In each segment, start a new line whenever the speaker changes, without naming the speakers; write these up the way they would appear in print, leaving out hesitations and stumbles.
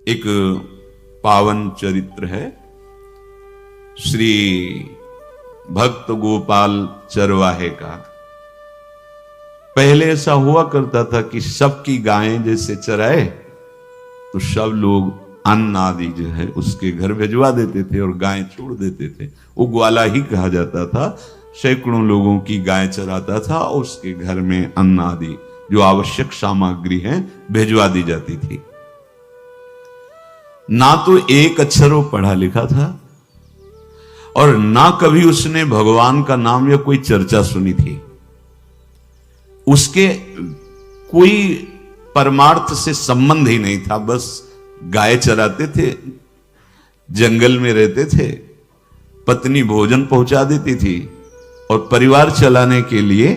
एक पावन चरित्र है श्री भक्त गोपाल चरवाहे का। पहले ऐसा हुआ करता था कि सबकी गायें जैसे चराए तो सब लोग अन्न आदि जो है उसके घर भिजवा देते थे और गायें छोड़ देते थे। वो ग्वाला ही कहा जाता था। सैकड़ों लोगों की गाय चराता था और उसके घर में अन्न आदि जो आवश्यक सामग्री है भिजवा दी जाती थी। ना तो एक अक्षर वो पढ़ा लिखा था और ना कभी उसने भगवान का नाम या कोई चर्चा सुनी थी। उसके कोई परमार्थ से संबंध ही नहीं था। बस गाय चराते थे, जंगल में रहते थे, पत्नी भोजन पहुंचा देती थी और परिवार चलाने के लिए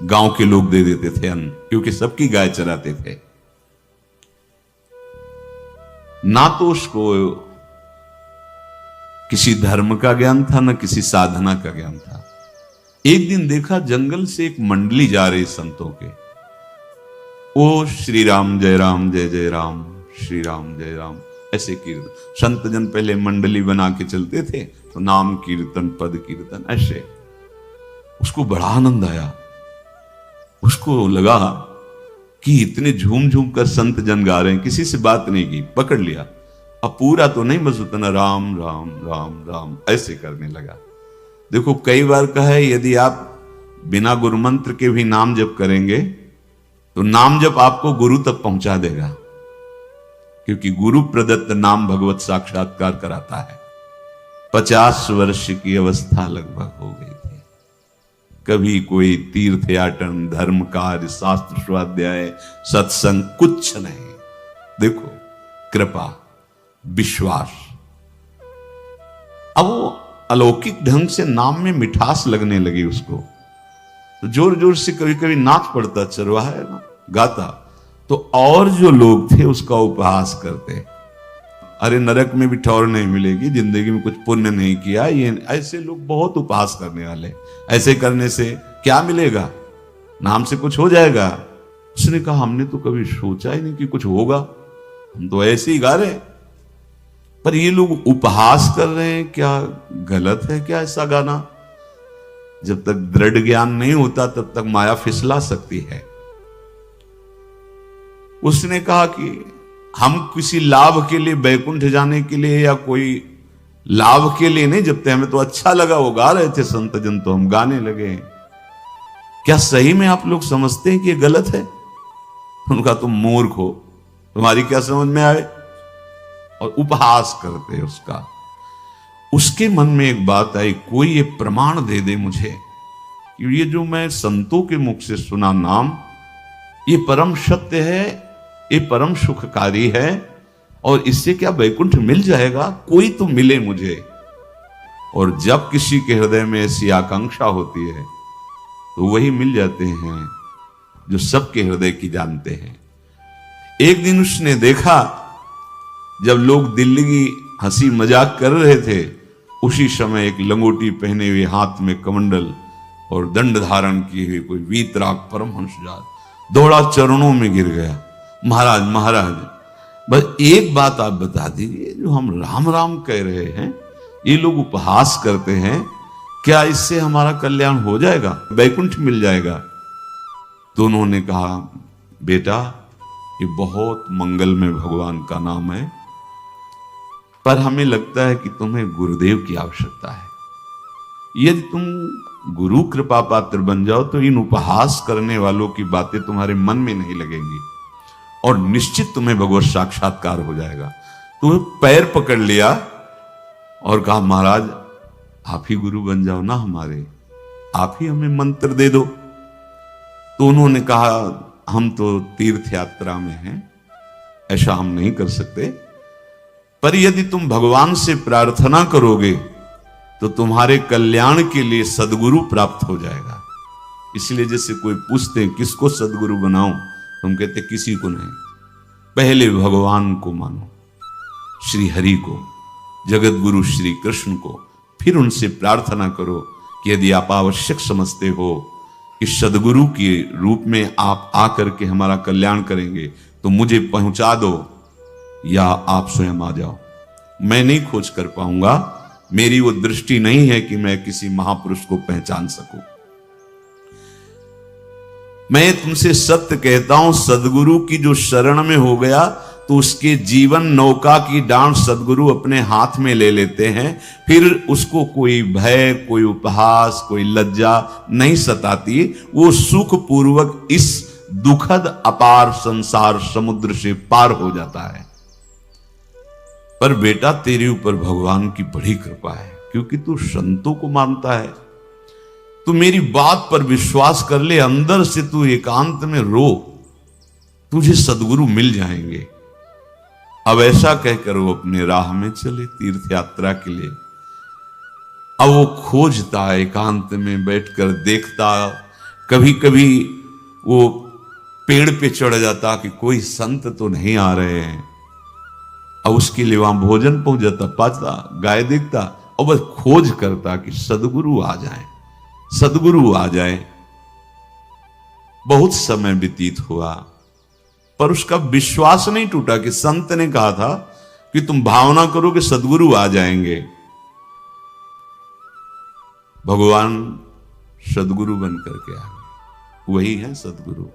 गांव के लोग दे देते थे अन्न, क्योंकि सबकी गाय चराते थे। ना तो उसको किसी धर्म का ज्ञान था ना किसी साधना का ज्ञान था। एक दिन देखा जंगल से एक मंडली जा रही संतों के। ओ श्री राम जय जय राम, श्री राम जय राम, ऐसे कीर्तन। संत जन पहले मंडली बना के चलते थे तो नाम कीर्तन पद कीर्तन ऐसे। उसको बड़ा आनंद आया। उसको लगा कि इतने झूम झूम कर संत जन गा रहे हैं, किसी से बात नहीं की, पकड़ लिया। अब पूरा तो नहीं, बस उतना राम राम राम राम ऐसे करने लगा। देखो कई बार कहा है यदि आप बिना गुरु मंत्र के भी नाम जप करेंगे तो नाम जप आपको गुरु तक पहुंचा देगा, क्योंकि गुरु प्रदत्त नाम भगवत साक्षात्कार कराता है। 50 वर्ष की अवस्था लगभग हो गई थी। कभी कोई तीर्थ याटन, धर्म कार्य, शास्त्र स्वाध्याय, सत्संग कुछ नहीं। देखो कृपा, विश्वास। अब वो अलौकिक ढंग से नाम में मिठास लगने लगी उसको। तो जोर जोर से कभी कभी नाच पड़ता, चरवाहा है ना, गाता। तो और जो लोग थे उसका उपहास करते, अरे नरक में भी ठौर नहीं मिलेगी, जिंदगी में कुछ पुण्य नहीं किया। ये ऐसे लोग बहुत उपहास करने वाले। ऐसे करने से क्या मिलेगा, नाम से कुछ हो जाएगा। उसने कहा हमने तो कभी सोचा ही नहीं कि कुछ होगा, हम तो ऐसे ही गा रहे हैं। पर ये लोग उपहास कर रहे हैं, क्या गलत है क्या ऐसा गाना? जब तक दृढ़ ज्ञान नहीं होता तब तक माया फिसला सकती है। उसने कहा कि हम किसी लाभ के लिए, बैकुंठ जाने के लिए या कोई लाभ के लिए नहीं जपते, हमें तो अच्छा लगा, वो गा रहे थे संत जन तो हम गाने लगे। क्या सही में आप लोग समझते हैं कि ये गलत है? उनका तुम मूर्ख हो, तुम्हारी क्या समझ में आए? और उपहास करते उसका। उसके मन में एक बात आई, कोई ये प्रमाण दे दे मुझे कि ये जो मैं संतों के मुख से सुना नाम, ये परम सत्य है, ये परम सुखकारी है, और इससे क्या वैकुंठ मिल जाएगा? कोई तो मिले मुझे। और जब किसी के हृदय में ऐसी आकांक्षा होती है तो वही मिल जाते हैं जो सबके हृदय की जानते हैं। एक दिन उसने देखा जब लोग दिल्ली की हंसी मजाक कर रहे थे, उसी समय एक लंगोटी पहने हुए, हाथ में कमंडल और दंड धारण किए हुए कोई वीतराग परमहंस जात दौड़ा, चरणों में गिर गया। महाराज महाराज, बस एक बात आप बता दीजिए, जो हम राम राम कह रहे हैं, ये लोग उपहास करते हैं, क्या इससे हमारा कल्याण हो जाएगा, वैकुंठ मिल जाएगा? तो उन्होंने कहा बेटा ये बहुत मंगलमय भगवान का नाम है, पर हमें लगता है कि तुम्हें गुरुदेव की आवश्यकता है। यदि तुम गुरु कृपा पात्र बन जाओ तो इन उपहास करने वालों की बातें तुम्हारे मन में नहीं लगेंगी और निश्चित तुम्हें भगवत साक्षात्कार हो जाएगा। तुम्हें पैर पकड़ लिया और कहा महाराज आप ही गुरु बन जाओ ना हमारे, आप ही हमें मंत्र दे दो। तो उन्होंने कहा हम तो तीर्थ यात्रा में हैं, ऐसा हम नहीं कर सकते, पर यदि तुम भगवान से प्रार्थना करोगे तो तुम्हारे कल्याण के लिए सदगुरु प्राप्त हो जाएगा। इसलिए जैसे कोई पूछते हैं किसको सदगुरु बनाऊं, तुम कहते किसी को नहीं, पहले भगवान को मानो, श्री हरि को, जगत गुरु श्री कृष्ण को, फिर उनसे प्रार्थना करो कि यदि आप आवश्यक समझते हो कि सदगुरु के रूप में आप आकर के हमारा कल्याण करेंगे तो मुझे पहुंचा दो। या आप स्वयं आ जाओ। मैं नहीं खोज कर पाऊंगा, मेरी वो दृष्टि नहीं है कि मैं किसी महापुरुष को पहचान सकूं। मैं तुमसे सत्य कहता हूं, सदगुरु की जो शरण में हो गया तो उसके जीवन नौका की डांट सदगुरु अपने हाथ में ले लेते हैं। फिर उसको कोई भय, कोई उपहास, कोई लज्जा नहीं सताती। वो सुख पूर्वक इस दुखद अपार संसार समुद्र से पार हो जाता है। पर बेटा, तेरे ऊपर भगवान की बड़ी कृपा है, क्योंकि तू संतों को मानता है। तू मेरी बात पर विश्वास कर ले, अंदर से तू एकांत में रो, तुझे सदगुरु मिल जाएंगे। अब ऐसा कहकर वो अपने राह में चले तीर्थ यात्रा के लिए। अब वो खोजता, एकांत में बैठकर देखता, कभी कभी वो पेड़ पे चढ़ जाता कि कोई संत तो नहीं आ रहे हैं। अब उसके लिए वहां भोजन पहुंच जाता, पाता, गाय देखता और बस खोज करता कि सदगुरु आ जाए, सदगुरु आ जाए। बहुत समय व्यतीत हुआ, पर उसका विश्वास नहीं टूटा कि संत ने कहा था कि तुम भावना करो कि सदगुरु आ जाएंगे। भगवान सदगुरु बन करके आ गए, वही है सदगुरु।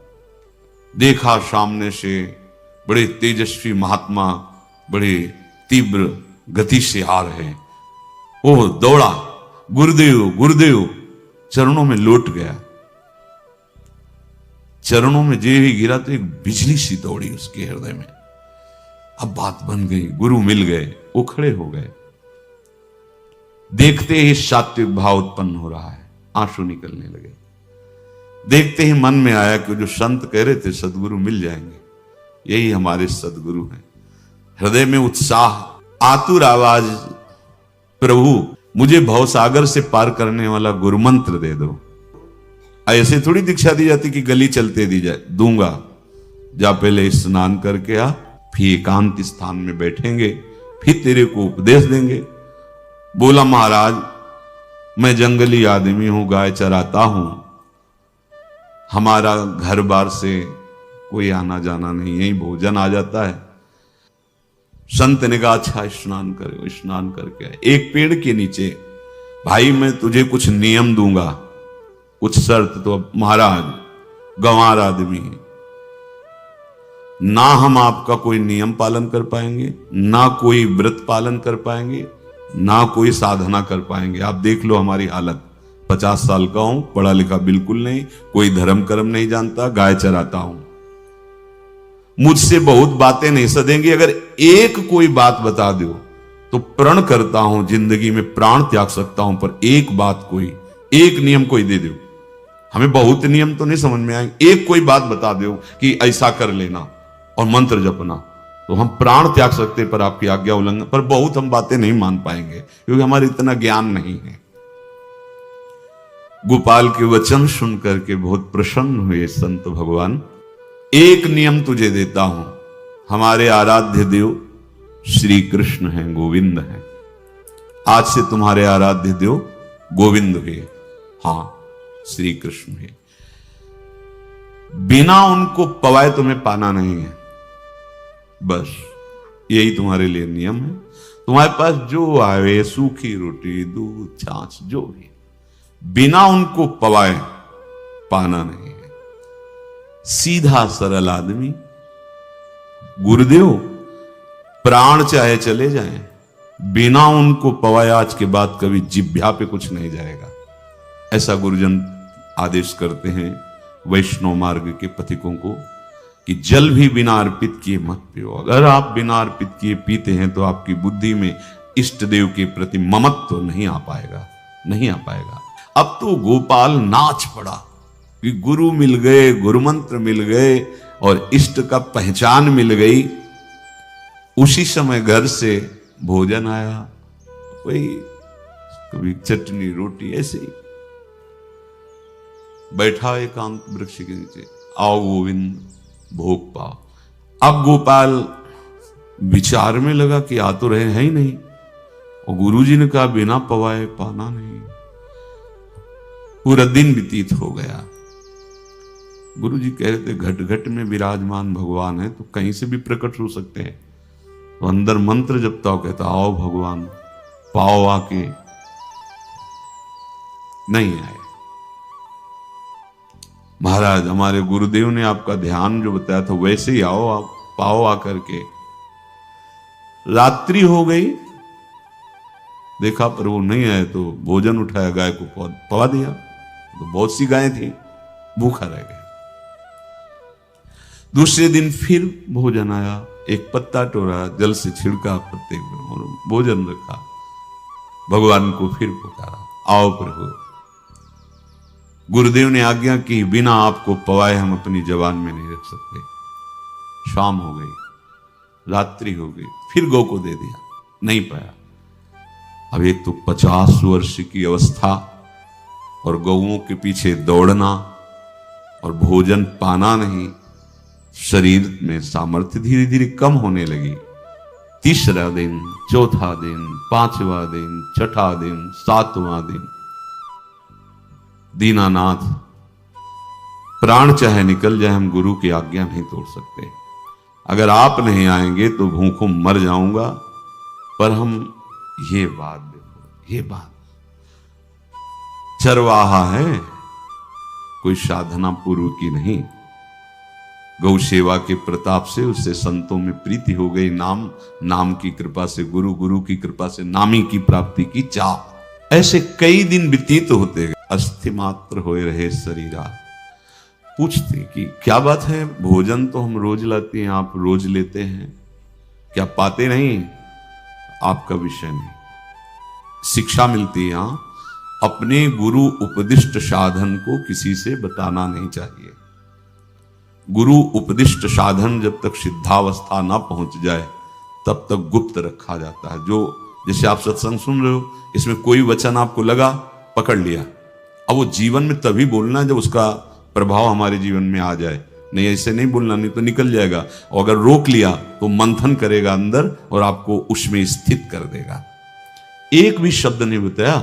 देखा सामने से बड़े तेजस्वी महात्मा बड़े तीव्र गति से आ रहे हैं। वो दौड़ा, गुरुदेव गुरुदेव, चरणों में लौट गया। चरणों में जे ही गिरा तो एक बिजली सी दौड़ी उसके हृदय में। अब बात बन गई, गुरु मिल गए। वो खड़े हो गए, देखते ही सात्विक भाव उत्पन्न हो रहा है, आंसू निकलने लगे। देखते ही मन में आया कि जो संत कह रहे थे सदगुरु मिल जाएंगे, यही हमारे सदगुरु हैं। हृदय में उत्साह, आतुर आवाज, प्रभु मुझे भवसागर से पार करने वाला गुरु मंत्र दे दो। ऐसे थोड़ी दीक्षा दी जाती कि गली चलते दी जाए, दूंगा। जा पहले स्नान करके आ, फिर एकांत स्थान में बैठेंगे, फिर तेरे को उपदेश देंगे। बोला महाराज, मैं जंगली आदमी हूं, गाय चराता हूं, हमारा घर बार से कोई आना जाना नहीं, यही भोजन आ जाता है। संत ने कहा अच्छा स्नान करो। स्नान करके आए, एक पेड़ के नीचे, भाई मैं तुझे कुछ नियम दूंगा, कुछ शर्त। तो महाराज गंवार आदमी है, ना हम आपका कोई नियम पालन कर पाएंगे, ना कोई व्रत पालन कर पाएंगे, ना कोई साधना कर पाएंगे। आप देख लो हमारी हालत, 50 साल का हूं, पढ़ा लिखा बिल्कुल नहीं, कोई धर्म कर्म नहीं जानता, गाय चराता हूं। मुझसे बहुत बातें नहीं सदेंगी, अगर एक कोई बात बता दो तो प्रण करता हूं जिंदगी में प्राण त्याग सकता हूं, पर एक बात, कोई एक नियम कोई दे दो। हमें बहुत नियम तो नहीं समझ में आएंगे, एक कोई बात बता दो कि ऐसा कर लेना और मंत्र जपना, तो हम प्राण त्याग सकते, पर आपकी आज्ञा उल्लंघन, पर बहुत हम बातें नहीं मान पाएंगे क्योंकि हमारे इतना ज्ञान नहीं है। गोपाल के वचन सुन करके बहुत प्रसन्न हुए संत भगवान। एक नियम तुझे देता हूं, हमारे आराध्य देव श्री कृष्ण हैं, गोविंद हैं। आज से तुम्हारे आराध्य देव गोविंद हुए, हां श्री कृष्ण है। बिना उनको पवाए तुम्हें पाना नहीं है, बस यही तुम्हारे लिए नियम है। तुम्हारे पास जो आवे, सूखी रोटी, दूध, छाछ, जो भी, बिना उनको पवाए पाना नहीं है। सीधा सरल आदमी। गुरुदेव प्राण चाहे चले जाएं, बिना उनको पवाए आज के बाद कभी जिभ्या पे कुछ नहीं जाएगा। ऐसा गुरुजन आदेश करते हैं वैष्णव मार्ग के पथिकों को कि जल भी बिना अर्पित किए मत पियो। अगर आप बिना अर्पित किए पीते हैं तो आपकी बुद्धि में इष्ट देव के प्रति ममत्व तो नहीं आ पाएगा, नहीं आ पाएगा। अब तो गोपाल नाच पड़ा कि गुरु मिल गए, गुरु मंत्र मिल गए और इष्ट का पहचान मिल गई। उसी समय घर से भोजन आया, वही कभी चटनी रोटी, ऐसे ही बैठा एकांत वृक्ष के नीचे, आओ गोविंद भोग पाओ। अब गोपाल विचार में लगा कि आ तो रहे हैं ही नहीं, और गुरुजी ने कहा बिना पवाए पाना नहीं। पूरा दिन व्यतीत हो गया। गुरुजी कह रहे थे घट घट में विराजमान भगवान है तो कहीं से भी प्रकट हो सकते हैं, तो अंदर मंत्र जपता हो, कहता आओ भगवान, पाओ आके, नहीं आए। महाराज हमारे गुरुदेव ने आपका ध्यान जो बताया था वैसे ही आओ, आप पाओ आकर के। रात्रि हो गई, देखा पर वो नहीं आए तो भोजन उठाया, गाय को पवा दिया। तो बहुत सी गायें थी, भूखा रह गया। दूसरे दिन फिर भोजन आया, एक पत्ता टोरा, जल से छिड़का पत्ते में और भोजन रखा। भगवान को फिर पुकारा, आओ प्रभु। गुरुदेव ने आज्ञा की, बिना आपको पवाए हम अपनी जबान में नहीं रख सकते। शाम हो गई, रात्रि हो गई, फिर गौ को दे दिया, नहीं पाया। अब एक तो 50 वर्ष की अवस्था और गौओं के पीछे दौड़ना और भोजन पाना नहीं, शरीर में सामर्थ्य धीरे धीरे कम होने लगी। तीसरा दिन, चौथा दिन, पांचवा दिन, छठा दिन, सातवां दिन, दीनानाथ प्राण चाहे निकल जाए, हम गुरु की आज्ञा नहीं तोड़ सकते। अगर आप नहीं आएंगे तो भूखों मर जाऊंगा। पर हम ये बात देखो, ये बात चरवाहा है, कोई साधना पूर्व की नहीं। गौ सेवा के प्रताप से उससे संतों में प्रीति हो गई, नाम की कृपा से, गुरु की कृपा से नामी की प्राप्ति की चाह। ऐसे कई दिन व्यतीत होते गए, अस्थि मात्र होए रहे शरीरा। पूछते कि क्या बात है, भोजन तो हम रोज लाते हैं, आप रोज लेते हैं, क्या पाते नहीं? आपका विषय नहीं। शिक्षा मिलती है, अपने गुरु उपदिष्ट साधन को किसी से बताना नहीं चाहिए। गुरु उपदिष्ट साधन जब तक सिद्धावस्था ना पहुंच जाए तब तक गुप्त रखा जाता है। जो जैसे आप सत्संग सुन रहे हो, इसमें कोई वचन आपको लगा, पकड़ लिया, अब वो जीवन में तभी बोलना जब उसका प्रभाव हमारे जीवन में आ जाए। नहीं ऐसे नहीं बोलना, नहीं तो निकल जाएगा। और अगर रोक लिया तो मंथन करेगा अंदर और आपको उसमें स्थित कर देगा। एक भी शब्द नहीं बताया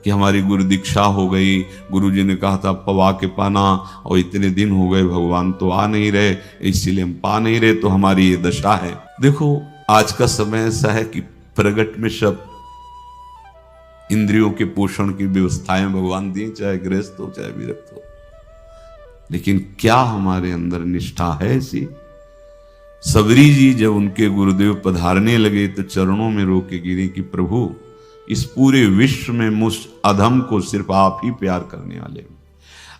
कि हमारी गुरु दीक्षा हो गई, गुरुजी ने कहा था पवा के पाना, और इतने दिन हो गए भगवान तो आ नहीं रहे, इसीलिए हम पा नहीं रहे, तो हमारी ये दशा है। देखो आज का समय ऐसा है कि प्रगट में सब इंद्रियों के पोषण की व्यवस्थाएं भगवान दी, चाहे गृहस्थ हो चाहे विरक्त हो, लेकिन क्या हमारे अंदर निष्ठा है ऐसी? सबरी जी जब उनके गुरुदेव पधारने लगे तो चरणों में रो के गिरी कि प्रभु, इस पूरे विश्व में मुझ अधम को सिर्फ आप ही प्यार करने वाले,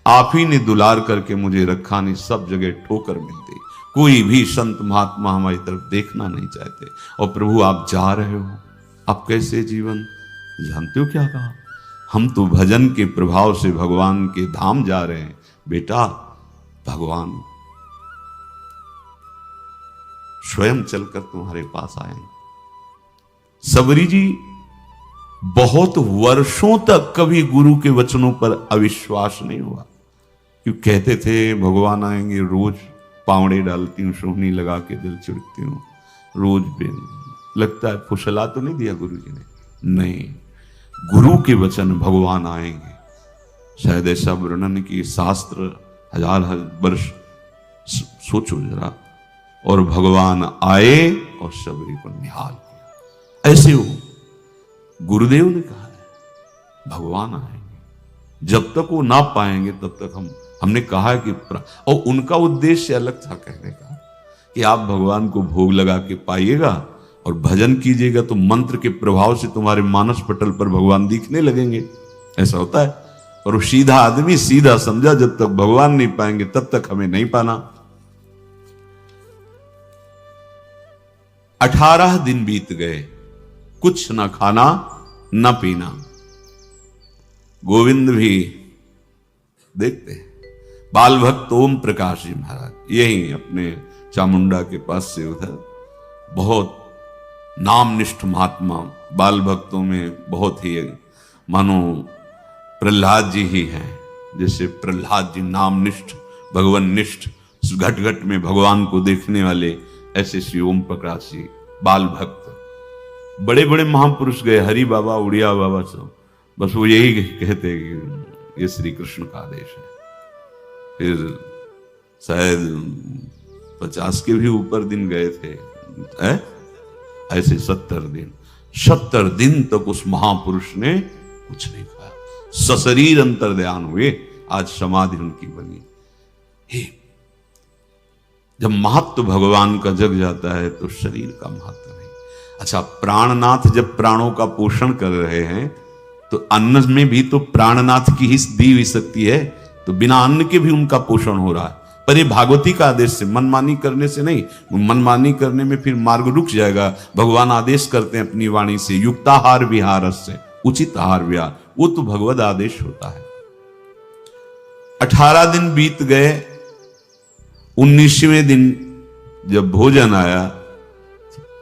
आप ही ने दुलार करके मुझे रखा, नहीं सब जगह ठोकर मिलती, कोई भी संत महात्मा हमारी तरफ देखना नहीं चाहते, और प्रभु आप जा रहे हो, आप कैसे जीवन जानते हो क्या कहा? हम तो भजन के प्रभाव से भगवान के धाम जा रहे हैं। बेटा, भगवान स्वयं चलकर तुम्हारे पास आएंगे। सबरी जी बहुत वर्षों तक कभी गुरु के वचनों पर अविश्वास नहीं हुआ, क्यों कहते थे भगवान आएंगे, रोज पावड़े डालती हूँ, सोहनी लगा के दिल चिढ़ती हूँ, रोज बेन लगता है। फुसला तो नहीं दिया गुरु जी ने? नहीं, गुरु के वचन भगवान आएंगे। शायद ऐसा वर्णन की शास्त्र हजार वर्ष सोचो जरा, और भगवान आए और सबरी को निहाल किया। ऐसे हो गुरुदेव ने कहा है भगवान आएंगे, जब तक वो ना पाएंगे तब तक हमने कहा है कि, और उनका उद्देश्य अलग था कहने का कि आप भगवान को भोग लगा के पाइएगा और भजन कीजिएगा तो मंत्र के प्रभाव से तुम्हारे मानस पटल पर भगवान दिखने लगेंगे। ऐसा होता है। और वो सीधा आदमी सीधा समझा, जब तक भगवान नहीं पाएंगे तब तक हमें नहीं पाना। 18 दिन बीत गए, कुछ ना खाना ना पीना। गोविंद भी देखते बाल भक्त ओम प्रकाश जी महाराज यही अपने चामुंडा के पास से उधर, बहुत नामनिष्ठ महात्मा, बाल भक्तों में बहुत ही मानो प्रहलाद जी ही हैं। जैसे प्रहलाद जी नामनिष्ठ, भगवान निष्ठ, घट घट में भगवान को देखने वाले, ऐसे श्री ओम प्रकाश जी बाल भक्त। बड़े बड़े महापुरुष गए, हरि बाबा, उड़िया बाबा, सब बस वो यही कहते कि ये श्री कृष्ण का आदेश है। फिर शायद 50 के भी ऊपर दिन गए थे, ऐसे 70 दिन तक उस महापुरुष ने कुछ नहीं खाया, सशरीर अंतर्ध्यान हुए। आज समाधि उनकी बनी। हे, जब महत्व भगवान का जग जाता है तो शरीर का महत्व नहीं। अच्छा, प्राणनाथ जब प्राणों का पोषण कर रहे हैं तो अन्न में भी तो प्राणनाथ की ही दी हुई शक्ति है, तो बिना अन्न के भी उनका पोषण हो रहा है। पर ये भागवती का आदेश से, मनमानी करने से नहीं। मनमानी करने में फिर मार्ग रुक जाएगा। भगवान आदेश करते हैं अपनी वाणी से, युक्ताहार विहार से, उचित आहार विहार, वो तो भगवद आदेश होता है। 18 दिन बीत गए। 19वें दिन जब भोजन आया,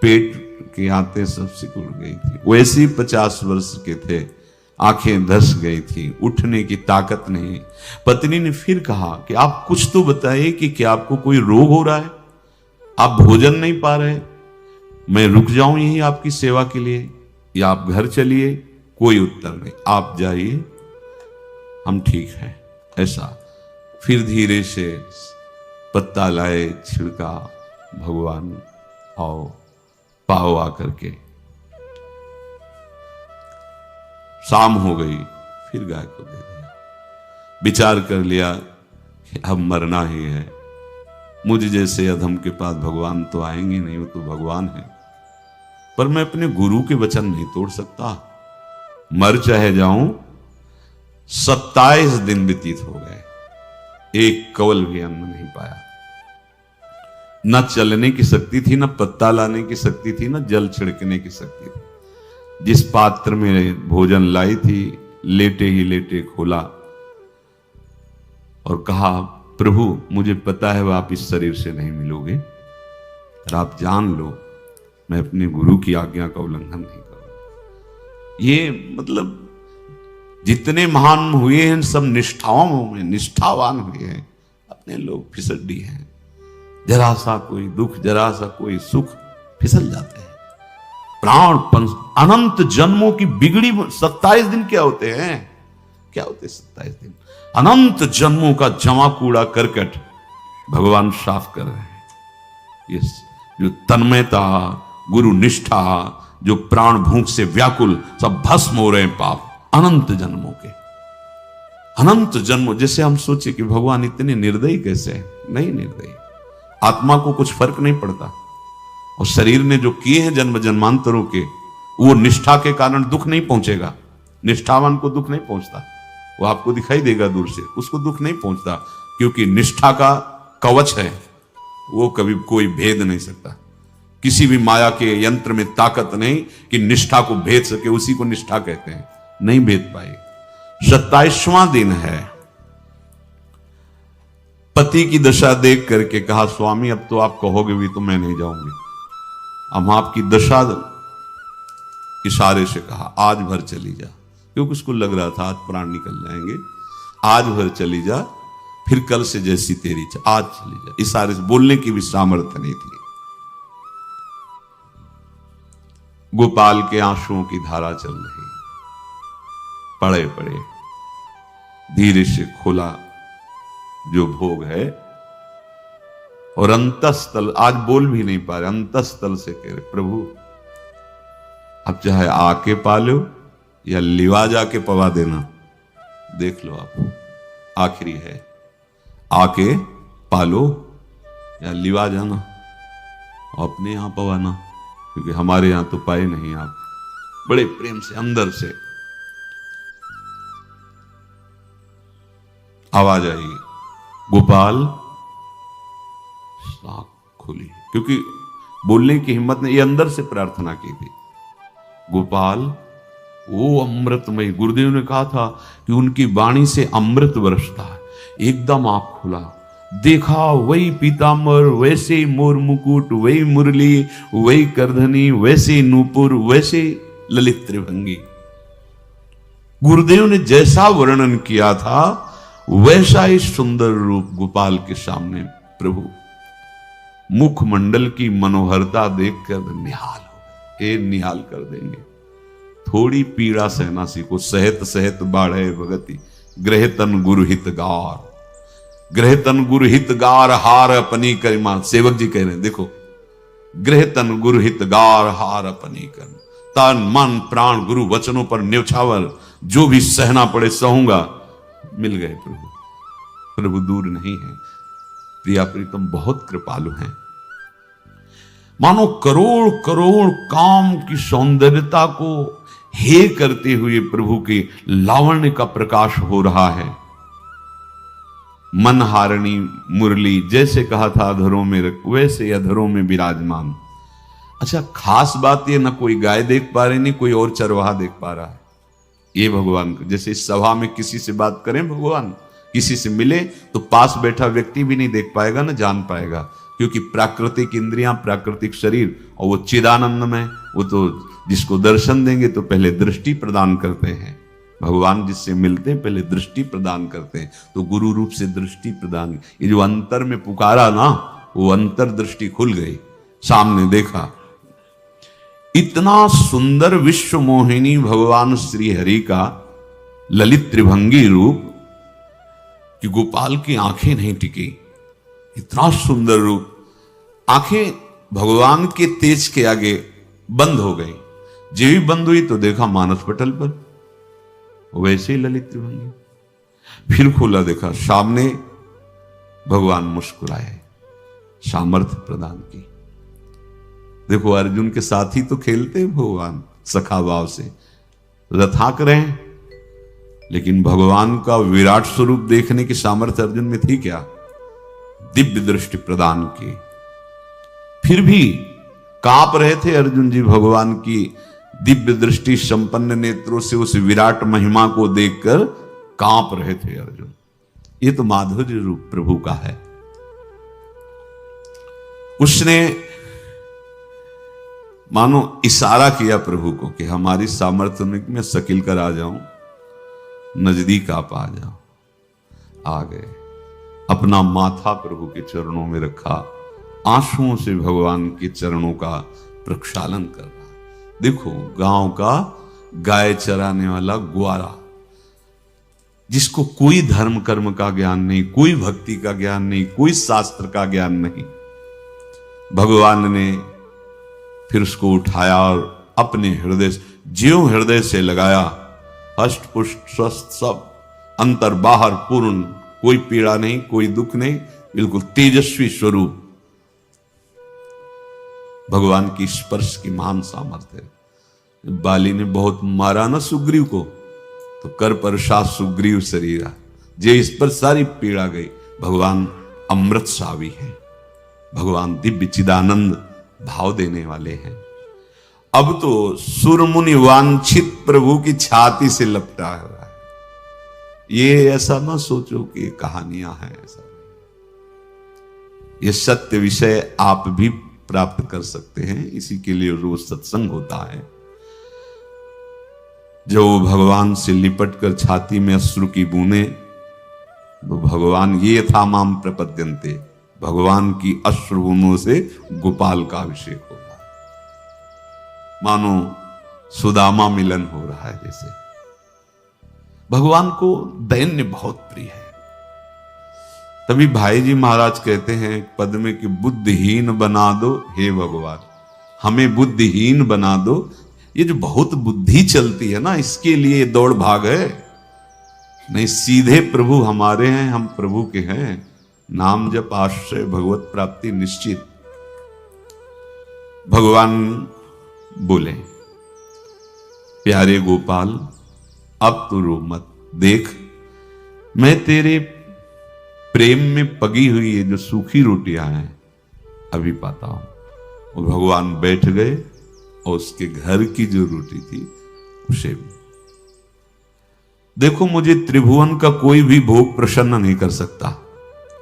पेट के आते सब सिकुड़ गई थी। वैसे ही 50 वर्ष के थे, आंखें धस गई थी, उठने की ताकत नहीं। पत्नी ने फिर कहा कि आप कुछ तो बताइए कि क्या आपको कोई रोग हो रहा है? आप भोजन नहीं पा रहे? मैं रुक जाऊं यहीं आपकी सेवा के लिए, या आप घर चलिए? कोई उत्तर नहीं। आप जाइए, हम ठीक हैं, ऐसा। फिर धीरे से पत्ता लाए, छिड़का, भगवान आओ, पाओ आकर के। शाम हो गई, फिर गाय को दे दिया। विचार कर लिया कि अब मरना ही है। मुझ जैसे अधम के पास भगवान तो आएंगे नहीं, वो तो भगवान है। पर मैं अपने गुरु के वचन नहीं तोड़ सकता, मर चाहे जाऊं। 27 दिन व्यतीत हो गए, एक कवल भी अन्न नहीं पाया। न चलने की शक्ति थी, न पत्ता लाने की शक्ति थी, न जल छिड़कने की शक्ति थी। जिस पात्र में भोजन लाई थी, लेटे ही लेटे खोला और कहा, प्रभु मुझे पता है आप इस शरीर से नहीं मिलोगे, और आप जान लो मैं अपने गुरु की आज्ञा का उल्लंघन नहीं करूंगा। ये मतलब जितने महान हुए हैं सब निष्ठाओं में निष्ठावान हुए हैं। अपने लोग फिसड्डी हैं, जरा सा कोई दुख, जरा सा कोई सुख, फिसल जाते हैं। प्राण अनंत जन्मों की बिगड़ी 27 दिन क्या होते हैं? क्या होते 27 दिन? अनंत जन्मों का जमा कूड़ा करकट भगवान साफ कर रहे हैं। ये जो तन्मयता, गुरु निष्ठा, जो प्राण भूख से व्याकुल, सब भस्म हो रहे हैं पाप अनंत जन्मों के। अनंत जन्मों, जैसे हम सोचे कि भगवान इतने निर्दयी कैसे हैं? नहीं निर्दयी। आत्मा को कुछ फर्क नहीं पड़ता, और शरीर ने जो किए हैं जन्म जन्मांतरों के, वो निष्ठा के कारण दुख नहीं पहुंचेगा। निष्ठावान को दुख नहीं पहुंचता, वो आपको दिखाई देगा दूर से, उसको दुख नहीं पहुंचता, क्योंकि निष्ठा का कवच है, वो कभी कोई भेद नहीं सकता। किसी भी माया के यंत्र में ताकत नहीं कि निष्ठा को भेद सके, उसी को निष्ठा कहते हैं, नहीं भेद पाए। 27वां दिन है। पति की दशा देख करके कहा, स्वामी अब तो आप कहोगे भी तो मैं नहीं जाऊंगी। हम आपकी दशा, इशारे से कहा, आज भर चली जा, क्योंकि उसको लग रहा था आज प्राण निकल जाएंगे। आज भर चली जा, फिर कल से जैसी तेरी आज चली जा। इशारे से, बोलने की भी सामर्थ्य नहीं थी। गोपाल के आंसुओं की धारा चल रही, पड़े पड़े धीरे से खोला जो भोग है, और अंतस्थल, आज बोल भी नहीं पा रहे, अंतस्थल से कह रहे, प्रभु अब चाहे आके पालो या लिवा जाके पवा देना, देख लो आप, आखिरी है, आके पालो या लिवा जाना, अपने यहां पवाना, क्योंकि हमारे यहां तो पाए नहीं आप। बड़े प्रेम से अंदर से आवाज आई, गोपाल। आंख खुली, क्योंकि बोलने की हिम्मत ने, ये अंदर से प्रार्थना की थी, गोपाल वो अमृतमय। गुरुदेव ने कहा था कि उनकी वाणी से अमृत बरसता है। एकदम आंख खुला, देखा वही पीतांबर, वैसे ही मोर मुकुट, वही मुरली, वही करधनी, वैसे ही नूपुर, वैसे ललित त्रिभंगी। गुरुदेव ने जैसा वर्णन किया था वैसा ही सुंदर रूप गोपाल के सामने। प्रभु मुखमंडल की मनोहरता देखकर निहाल हो गए, निहाल कर देंगे। थोड़ी पीड़ा सहना सीखो, सहत सहत बाढ़े भगति, ग्रहतन गुरु हितगार, ग्रहतन गुरु हितगार, हार अपनी करिमा। सेवक जी कह रहे हैं, देखो गृह तन गुरु हित गार हार अपनी कर, तन मन प्राण गुरु वचनों पर न्यौछावर, जो भी सहना पड़े सहूंगा। मिल गए प्रभु, प्रभु दूर नहीं है। प्रिया प्रीतम बहुत कृपालु हैं। मानो करोड़ करोड़ काम की सौंदर्यता को हे करते हुए प्रभु के लावण्य का प्रकाश हो रहा है। मनहारिणी मुरली, जैसे कहा था अधरों में रख, वैसे अधरों में विराजमान। अच्छा, खास बात ये, ना कोई गाय देख पा रहे, नहीं कोई और चरवाहा देख पा रहा है। ये भगवान को, जैसे इस सभा में किसी से बात करें भगवान, किसी से मिले तो पास बैठा व्यक्ति भी नहीं देख पाएगा, ना जान पाएगा, क्योंकि प्राकृतिक इंद्रियां, प्राकृतिक शरीर, और वो चिदानंद में, वो तो जिसको दर्शन देंगे तो पहले दृष्टि प्रदान करते हैं। भगवान जिससे मिलते हैं पहले दृष्टि प्रदान करते हैं, तो गुरु रूप से दृष्टि प्रदान। ये जो अंतर में पुकारा ना, वो अंतर दृष्टि खुल गई, सामने देखा। इतना सुंदर विश्व मोहिनी भगवान श्री हरि का ललित त्रिभंगी रूप कि गोपाल की आंखें नहीं टिकी। इतना सुंदर रूप, आंखें भगवान के तेज के आगे बंद हो गई। जो भी बंद हुई तो देखा मानस पटल पर वैसे ही ललित त्रिभंगी। फिर खोला, देखा सामने भगवान मुस्कुराए, सामर्थ्य प्रदान की। देखो अर्जुन के साथ ही तो खेलते हैं भगवान सखा भाव से, रथाक रहे हैं, लेकिन भगवान का विराट स्वरूप देखने की सामर्थ्य अर्जुन में थी क्या? दिव्य दृष्टि प्रदान की। फिर भी कांप रहे थे अर्जुन जी भगवान की दिव्य दृष्टि संपन्न नेत्रों से उस विराट महिमा को देखकर कांप रहे थे अर्जुन। ये तो माधुर्य रूप प्रभु का है। उसने मानो इशारा किया प्रभु को कि हमारी सामर्थ्य में मैं सकिल कर आ जाऊं, नजदीक आप आ जाओ। आ गए, अपना माथा प्रभु के चरणों में रखा, आंसुओं से भगवान के चरणों का प्रक्षालन कर रहा। देखो गांव का गाय चराने वाला ग्वारा, जिसको कोई धर्म कर्म का ज्ञान नहीं, कोई भक्ति का ज्ञान नहीं, कोई शास्त्र का ज्ञान नहीं, भगवान ने फिर उसको उठाया और अपने हृदय, ज्यों हृदय से लगाया, अष्ट पुष्ट स्वस्थ सब, अंतर बाहर पूर्ण, कोई पीड़ा नहीं, कोई दुख नहीं, बिल्कुल तेजस्वी स्वरूप। भगवान की स्पर्श की महान सामर्थ्य है। बाली ने बहुत मारा ना सुग्रीव को, तो कर परसात सुग्रीव शरीरा, जे इस पर सारी पीड़ा गई। भगवान अमृत सावी है, भगवान दिव्य चिदानंद भाव देने वाले हैं। अब तो सुरमुनि वांछित प्रभु की छाती से लपटा हुआ है। ये ऐसा ना सोचो कि कहानियां हैं, ऐसा ये सत्य विषय आप भी प्राप्त कर सकते हैं। इसी के लिए रोज सत्संग होता है। जो भगवान से लिपट कर छाती में अश्रु की बूंदे, तो भगवान ये था माम प्रपद्यन्ते, भगवान की अश्रु बूंदों से गोपाल का अभिषेक हो रहा है। मानो सुदामा मिलन हो रहा है जैसे। भगवान को दैन्य बहुत प्रिय है। तभी भाई जी महाराज कहते हैं पद में कि बुद्धिहीन बना दो हे भगवान, हमें बुद्धिहीन बना दो। ये जो बहुत बुद्धि चलती है ना, इसके लिए दौड़ भाग है। नहीं, सीधे प्रभु हमारे हैं, हम प्रभु के हैं। नाम जप आश्रय भगवत प्राप्ति निश्चित। भगवान बोले, प्यारे गोपाल अब तो रो मत, देख मैं तेरे प्रेम में पगी हुई ये जो सूखी रोटियां हैं अभी पाता हूं। और भगवान बैठ गए और उसके घर की जो रोटी थी उसे भी। देखो मुझे त्रिभुवन का कोई भी भोग प्रसन्न नहीं कर सकता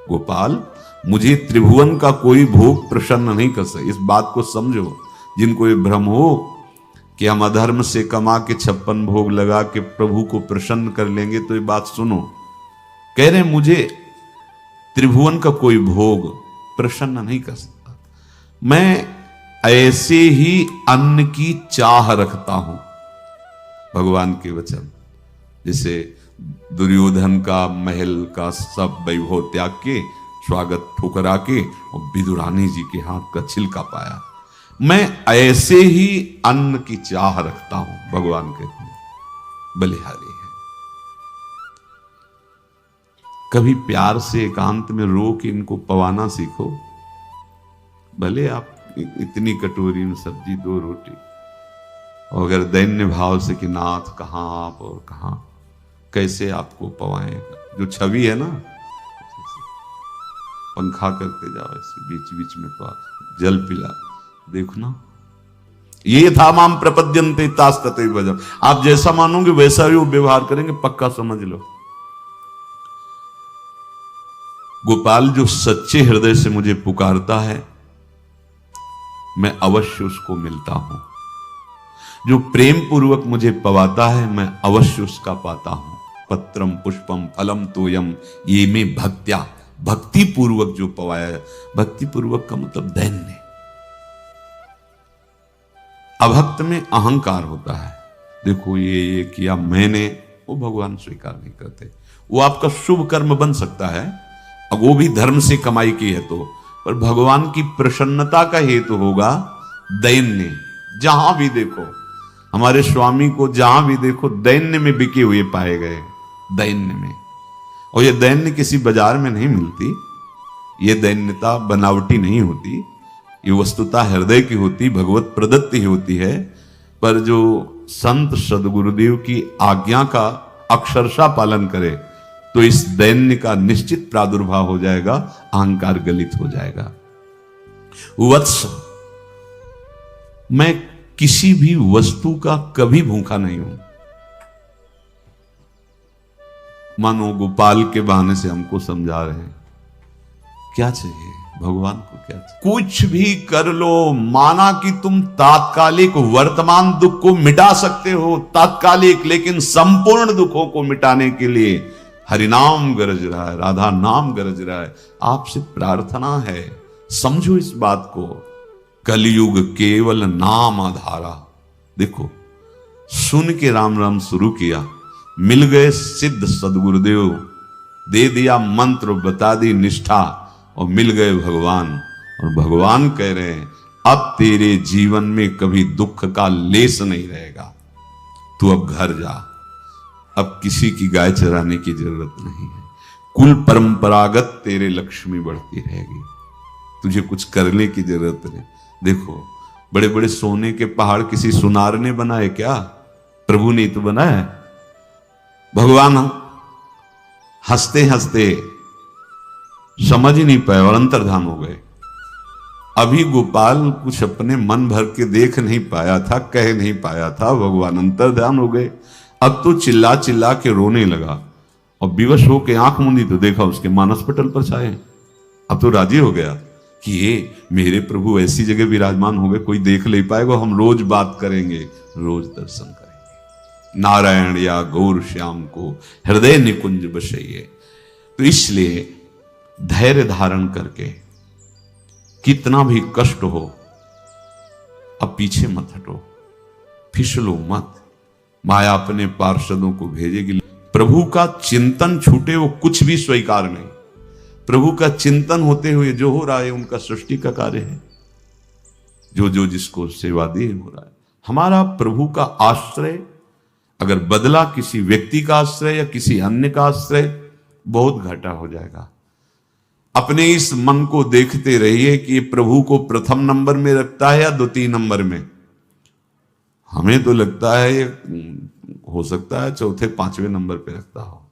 गोपाल, मुझे त्रिभुवन का कोई भोग प्रसन्न नहीं कर सकता। इस बात को समझो। जिनको ये भ्रम हो कि हम अधर्म से कमा के 56 भोग लगा के प्रभु को प्रसन्न कर लेंगे, तो ये बात सुनो। कह रहे मुझे त्रिभुवन का कोई भोग प्रसन्न नहीं कर सकता, मैं ऐसे ही अन्न की चाह रखता हूं। भगवान के वचन, जैसे दुर्योधन का महल का सब वैभव त्याग के स्वागत ठुकरा के और विदुरानी जी के हाथ का छिलका पाया, मैं ऐसे ही अन्न की चाह रखता हूं, भगवान कहते हैं, बलिहारी है। कभी प्यार से एकांत में रो के इनको पवाना सीखो। भले आप इतनी कटोरी में सब्जी, 2 रोटी, और अगर दैन्य भाव से कि नाथ कहां आप और कहां, कैसे आपको पवाएगा। जो छवि है ना, पंखा करते जाओ ऐसे बीच बीच में, जल पिला, देखो ना, ये था माम प्रपद्यन्ते तास्तते भजम। आप जैसा मानोगे वैसा ही वो व्यवहार करेंगे, पक्का समझ लो। गोपाल जो सच्चे हृदय से मुझे पुकारता है, मैं अवश्य उसको मिलता हूं। जो प्रेम पूर्वक मुझे पवाता है, मैं अवश्य उसका पाता हूं। पत्रम पुष्पम फलम तोयम ये में भक्त्या, भक्ति पूर्वक जो पवाया। भक्ति पूर्वक का मतलब दैन्य। अभक्त में अहंकार होता है, देखो ये किया मैंने, वो भगवान स्वीकार नहीं करते। वो आपका शुभ कर्म बन सकता है, अब वो भी धर्म से कमाई की है तो, पर भगवान की प्रसन्नता का हेतु होगा दैन्य। जहां भी देखो हमारे स्वामी को, जहां भी देखो दैन्य में बिके हुए पाए गए, दैन्य में। और ये दैन्य किसी बाजार में नहीं मिलती, ये दैन्यता बनावटी नहीं होती, ये वस्तुता हृदय की होती, भगवत प्रदत्त ही होती है। पर जो संत सदगुरुदेव की आज्ञा का अक्षरशः पालन करे तो इस दैन्य का निश्चित प्रादुर्भाव हो जाएगा, अहंकार गलित हो जाएगा। वत्स, मैं किसी भी वस्तु का कभी भूखा नहीं हूं। मानो गोपाल के बहाने से हमको समझा रहे हैं, क्या चाहिए भगवान को, क्या चाहिए? कुछ भी कर लो, माना कि तुम तात्कालिक वर्तमान दुख को मिटा सकते हो, तात्कालिक, लेकिन संपूर्ण दुखों को मिटाने के लिए हरिनाम गरज रहा है, राधा नाम गरज रहा है। आपसे प्रार्थना है, समझो इस बात को। कलयुग केवल नाम आधारा। देखो, सुन के राम राम शुरू किया, मिल गए सिद्ध सदगुरुदेव, दे दिया मंत्र, बता दी निष्ठा, और मिल गए भगवान। और भगवान कह रहे हैं, अब तेरे जीवन में कभी दुख का लेस नहीं रहेगा, तू अब घर जा, अब किसी की गाय चराने की जरूरत नहीं है, कुल परंपरागत तेरे लक्ष्मी बढ़ती रहेगी, तुझे कुछ करने की जरूरत नहीं। देखो, बड़े बड़े सोने के पहाड़ किसी सुनार ने बनाए क्या? प्रभु ने तो बनाया। भगवान हंसते हंसते समझ ही नहीं पाए और अंतर्धान हो गए। अभी गोपाल कुछ अपने मन भर के देख नहीं पाया था, कह नहीं पाया था, भगवान अंतर्धान हो गए। अब तो चिल्ला चिल्ला के रोने लगा और विवश होके आंख मूंदी तो देखा उसके मानस पटल पर छाए। अब तो राजी हो गया कि ये मेरे प्रभु ऐसी जगह विराजमान हो गए, कोई देख नहीं पाएगा, हम रोज बात करेंगे, रोज दर्शन करेंगे। नारायण या गौर श्याम को हृदय निकुंज बसइए। तो इसलिए धैर्य धारण करके, कितना भी कष्ट हो, अब पीछे मत हटो, फिसलो मत। माया अपने पार्षदों को भेजेगी। प्रभु का चिंतन छूटे वो कुछ भी स्वीकार नहीं। प्रभु का चिंतन होते हुए जो हो रहा है उनका सृष्टि का कार्य है, जो जो जिसको सेवा दी हो रहा है। हमारा प्रभु का आश्रय अगर बदला किसी व्यक्ति का आश्रय या किसी अन्य का आश्रय, बहुत घाटा हो जाएगा। अपने इस मन को देखते रहिए कि ये प्रभु को प्रथम नंबर में रखता है या द्वितीय नंबर में। हमें तो लगता है हो सकता है चौथे पांचवें नंबर पे रखता हो।